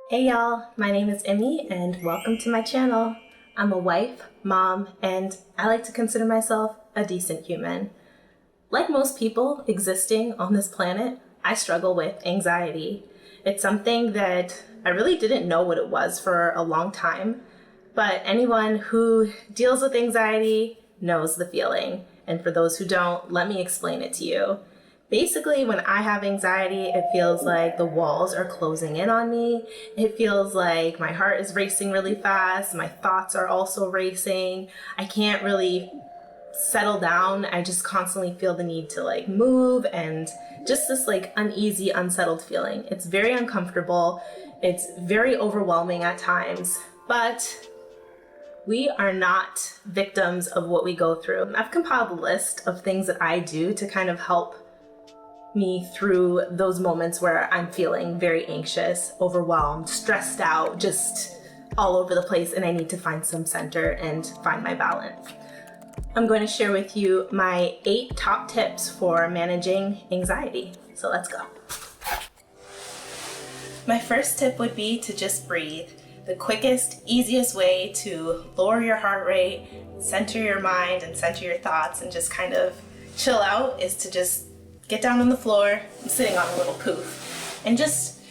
Hey y'all, my name is Emmy and welcome to my channel. I'm a wife, mom, and I like to consider myself a decent human. Like most people existing on this planet, I struggle with anxiety. It's something that I really didn't know what it was for a long time, but anyone who deals with anxiety knows the feeling. And for those who don't, let me explain it to you. Basically, when I have anxiety, it feels like the walls are closing in on me. It feels like my heart is racing really fast. My thoughts are also racing. I can't really settle down. I just constantly feel the need to move and just this uneasy, unsettled feeling. It's very uncomfortable. It's very overwhelming at times, but we are not victims of what we go through. I've compiled a list of things that I do to kind of help me through those moments where I'm feeling very anxious, overwhelmed, stressed out, just all over the place, and I need to find some center and find my balance. I'm going to share with you my 8 top tips for managing anxiety. So let's go. My first tip would be to just breathe. The quickest, easiest way to lower your heart rate, center your mind, and center your thoughts, and just kind of chill out is to just get down on the floor. I'm sitting on a little poof. And just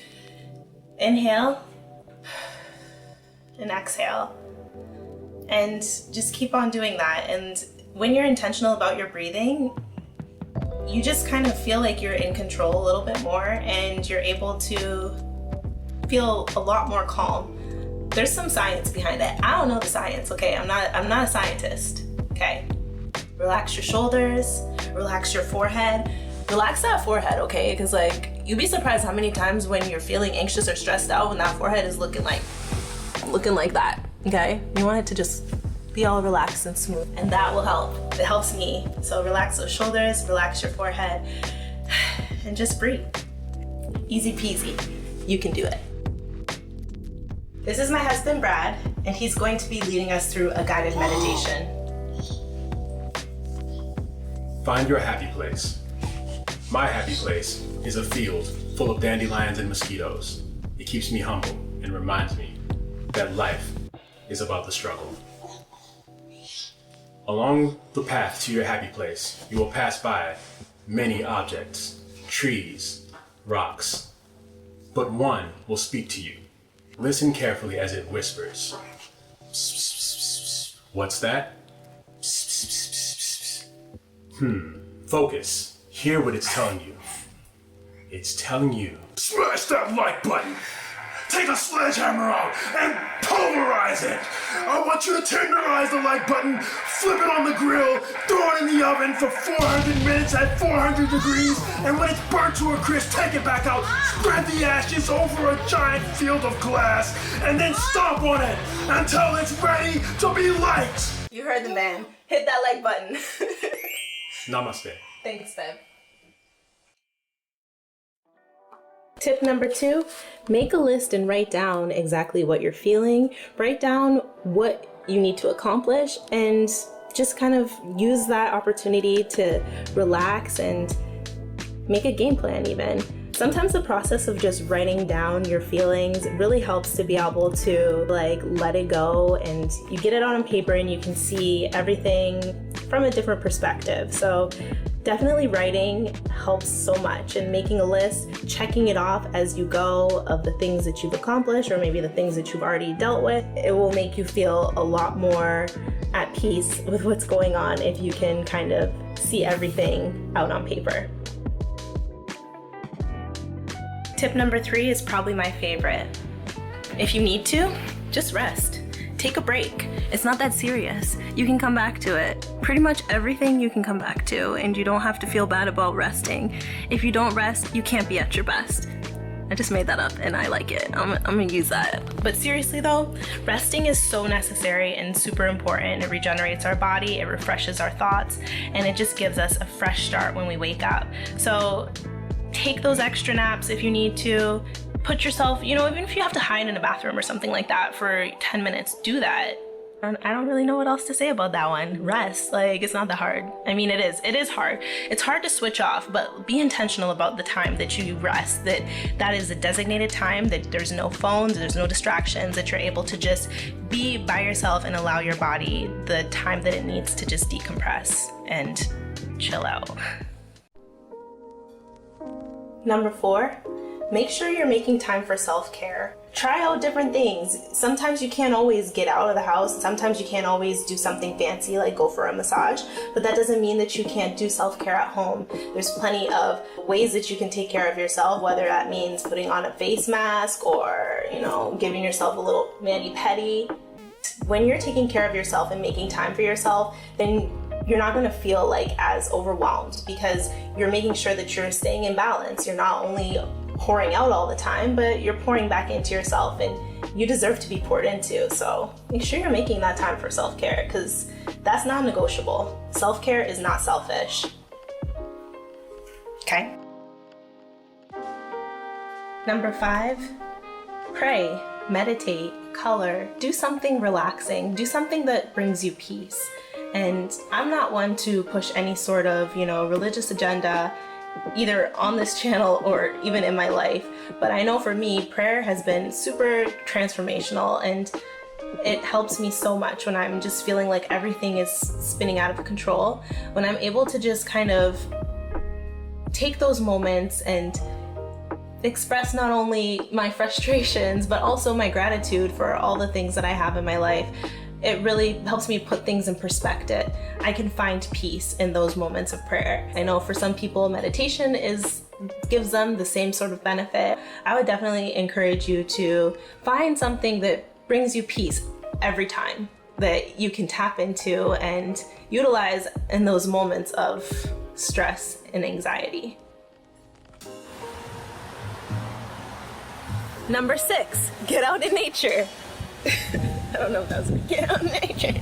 inhale and exhale. And just keep on doing that. And when you're intentional about your breathing, you just kind of feel like you're in control a little bit more and you're able to feel a lot more calm. There's some science behind it. I don't know the science, okay? I'm not a scientist, okay? Relax your shoulders, relax your forehead. Relax that forehead, okay? Because you'd be surprised how many times when you're feeling anxious or stressed out when that forehead is looking like that, okay? You want it to just be all relaxed and smooth, and that will help. It helps me. So relax those shoulders, relax your forehead, and just breathe. Easy peasy. You can do it. This is my husband, Brad, and he's going to be leading us through a guided meditation. Find your happy place. My happy place is a field full of dandelions and mosquitoes. It keeps me humble and reminds me that life is about the struggle. Along the path to your happy place, you will pass by many objects, trees, rocks, but one will speak to you. Listen carefully as it whispers. What's that? Focus. Hear what it's telling you. It's telling you, smash that like button. Take a sledgehammer out and pulverize it. I want you to tenderize the like button, flip it on the grill, throw it in the oven for 400 minutes at 400 degrees, and when it's burnt to a crisp, take it back out, spread the ashes over a giant field of glass, and then stomp on it until it's ready to be liked. You heard the man. Hit that like button. Namaste. Thanks, babe. Tip number 2, make a list and write down exactly what you're feeling. Write down what you need to accomplish and just kind of use that opportunity to relax and make a game plan even. Sometimes the process of just writing down your feelings really helps to be able to let it go, and you get it on paper and you can see everything from a different perspective. So definitely writing helps so much, and making a list, checking it off as you go of the things that you've accomplished or maybe the things that you've already dealt with. It will make you feel a lot more at peace with what's going on if you can kind of see everything out on paper. Tip number 3 is probably my favorite. If you need to, just rest. Take a break. It's not that serious. You can come back to it. Pretty much everything you can come back to, and you don't have to feel bad about resting. If you don't rest, you can't be at your best. I just made that up and I like it. I'm gonna use that. But seriously though, resting is so necessary and super important. It regenerates our body, it refreshes our thoughts, and it just gives us a fresh start when we wake up. So take those extra naps if you need to. Put yourself, even if you have to hide in a bathroom or something like that for 10 minutes, do that. I don't really know what else to say about that one. Rest, like, it's not that hard. I mean, it is hard. It's hard to switch off, but be intentional about the time that you rest, that is a designated time, that there's no phones, there's no distractions, that you're able to just be by yourself and allow your body the time that it needs to just decompress and chill out. Number 4, make sure you're making time for self-care. Try out different things. Sometimes you can't always get out of the house. Sometimes you can't always do something fancy like go for a massage, but that doesn't mean that you can't do self-care at home. There's plenty of ways that you can take care of yourself, whether that means putting on a face mask or, giving yourself a little mani-pedi. When you're taking care of yourself and making time for yourself, then you're not going to feel like as overwhelmed because you're making sure that you're staying in balance. You're not only pouring out all the time, but you're pouring back into yourself, and you deserve to be poured into. So make sure you're making that time for self-care, because that's non-negotiable. Self-care is not selfish. Okay? Number 5, pray, meditate, color, do something relaxing, do something that brings you peace. And I'm not one to push any sort of, religious agenda, either on this channel or even in my life. But I know for me, prayer has been super transformational, and it helps me so much when I'm just feeling like everything is spinning out of control. When I'm able to just kind of take those moments and express not only my frustrations, but also my gratitude for all the things that I have in my life. It really helps me put things in perspective. I can find peace in those moments of prayer. I know for some people, meditation gives them the same sort of benefit. I would definitely encourage you to find something that brings you peace every time, that you can tap into and utilize in those moments of stress and anxiety. Number 6, get out in nature. I don't know if that was good. Get out in nature.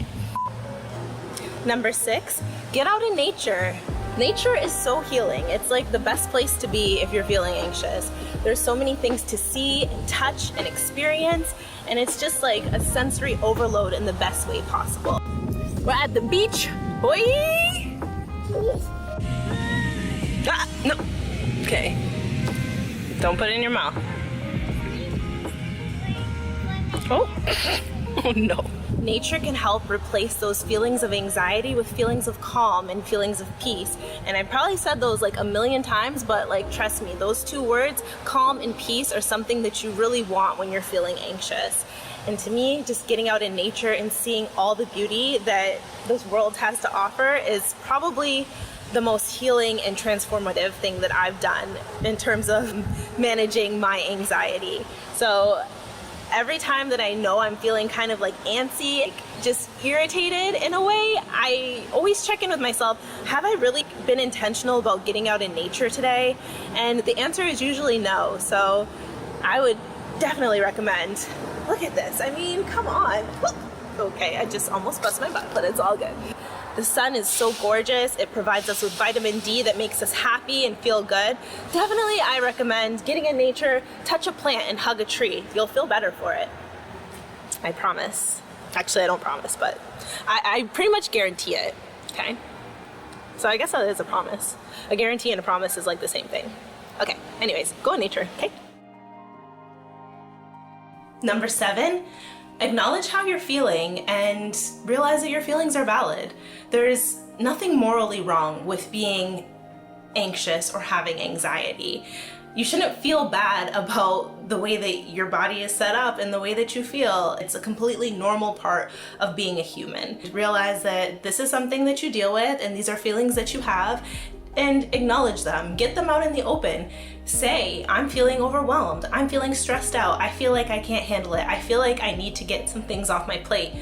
Number 6, get out in nature. Nature is so healing. It's like the best place to be if you're feeling anxious. There's so many things to see and touch and experience, and it's just like a sensory overload in the best way possible. We're at the beach. Boy! Ah, no. Okay. Don't put it in your mouth. Oh. Oh no. Nature can help replace those feelings of anxiety with feelings of calm and feelings of peace. And I probably said those like a million times, but trust me, those 2 words, calm and peace, are something that you really want when you're feeling anxious. And to me, just getting out in nature and seeing all the beauty that this world has to offer is probably the most healing and transformative thing that I've done in terms of managing my anxiety. So every time that I know I'm feeling kind of antsy, just irritated in a way, I always check in with myself, have I really been intentional about getting out in nature today? And the answer is usually no. So I would definitely recommend, look at this, I mean, come on. Okay, I just almost bust my butt, but it's all good. The sun is so gorgeous. It provides us with vitamin D that makes us happy and feel good. Definitely, I recommend getting in nature, touch a plant and hug a tree. You'll feel better for it. I promise. Actually, I don't promise, but I pretty much guarantee it, okay? So I guess that is a promise. A guarantee and a promise is like the same thing. Okay, anyways, go in nature, okay? Number 7, acknowledge how you're feeling and realize that your feelings are valid. There's nothing morally wrong with being anxious or having anxiety. You shouldn't feel bad about the way that your body is set up and the way that you feel. It's a completely normal part of being a human. Realize that this is something that you deal with and these are feelings that you have, and acknowledge them. Get them out in the open. Say, I'm feeling overwhelmed. I'm feeling stressed out. I feel like I can't handle it. I feel like I need to get some things off my plate.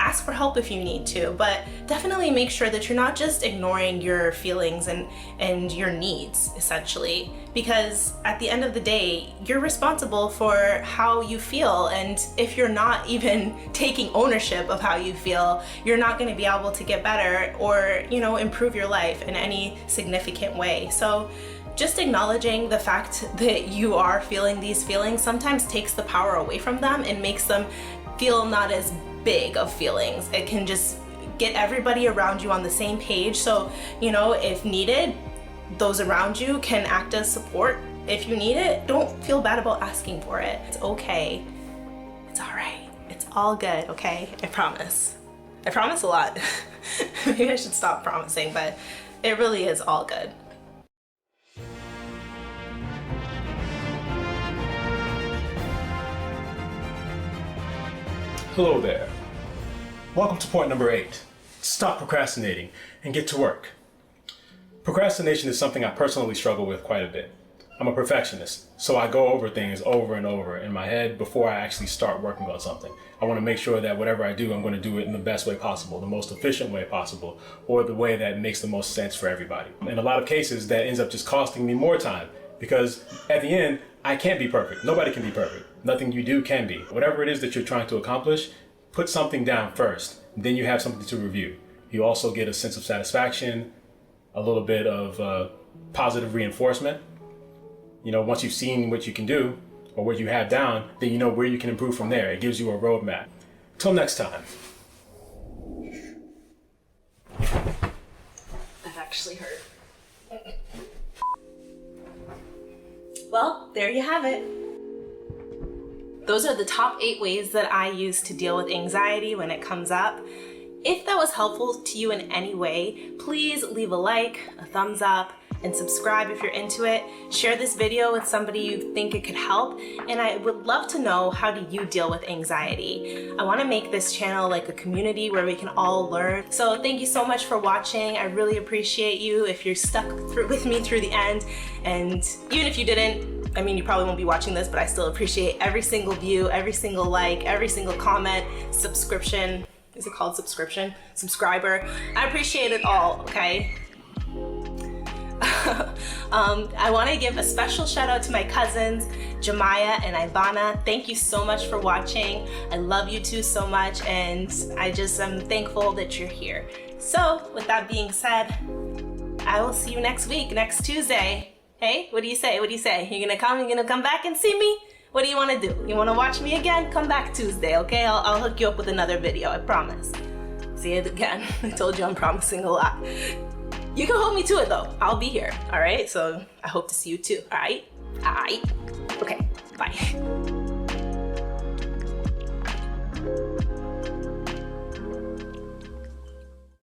Ask for help if you need to, but definitely make sure that you're not just ignoring your feelings and your needs, essentially, because at the end of the day, you're responsible for how you feel, and if you're not even taking ownership of how you feel, you're not going to be able to get better or, improve your life in any significant way. So just acknowledging the fact that you are feeling these feelings sometimes takes the power away from them and makes them feel not as big of feelings. It can just get everybody around you on the same page. So, you know, if needed, those around you can act as support. If you need it, don't feel bad about asking for it. It's okay. It's all right. It's all good, okay? I promise. I promise a lot. Maybe I should stop promising, but it really is all good. Hello there. Welcome to point number 8. Stop procrastinating and get to work. Procrastination is something I personally struggle with quite a bit. I'm a perfectionist, so I go over things over and over in my head before I actually start working on something. I want to make sure that whatever I do, I'm going to do it in the best way possible, the most efficient way possible, or the way that makes the most sense for everybody. In a lot of cases, that ends up just costing me more time, because at the end, I can't be perfect. Nobody can be perfect. Nothing you do can be. Whatever it is that you're trying to accomplish, put something down first, then you have something to review. You also get a sense of satisfaction, a little bit of positive reinforcement. You know, once you've seen what you can do or what you have down, then you know where you can improve from there. It gives you a roadmap. Till next time. That actually hurt. Well, there you have it. Those are the top 8 ways that I use to deal with anxiety when it comes up. If that was helpful to you in any way, please leave a like, a thumbs up, and subscribe if you're into it. Share this video with somebody you think it could help, and I would love to know, how do you deal with anxiety? I want to make this channel like a community where we can all learn. So thank you so much for watching. I really appreciate you if you're stuck with me through the end, and even if you didn't, I mean, you probably won't be watching this, but I still appreciate every single view, every single like, every single comment, subscription. Is it called subscription? Subscriber. I appreciate it all, okay? I want to give a special shout out to my cousins, Jemiah and Ivana. Thank you so much for watching. I love you two so much, and I just am thankful that you're here. So, with that being said, I will see you next week, next Tuesday. Hey, what do you say? What do you say? You're gonna come back and see me? What do you want to do? You want to watch me again? Come back Tuesday, okay? I'll hook you up with another video, I promise. See it again. I told you I'm promising a lot. You can hold me to it though. I'll be here, all right? So I hope to see you too, all right? All right? Okay, bye.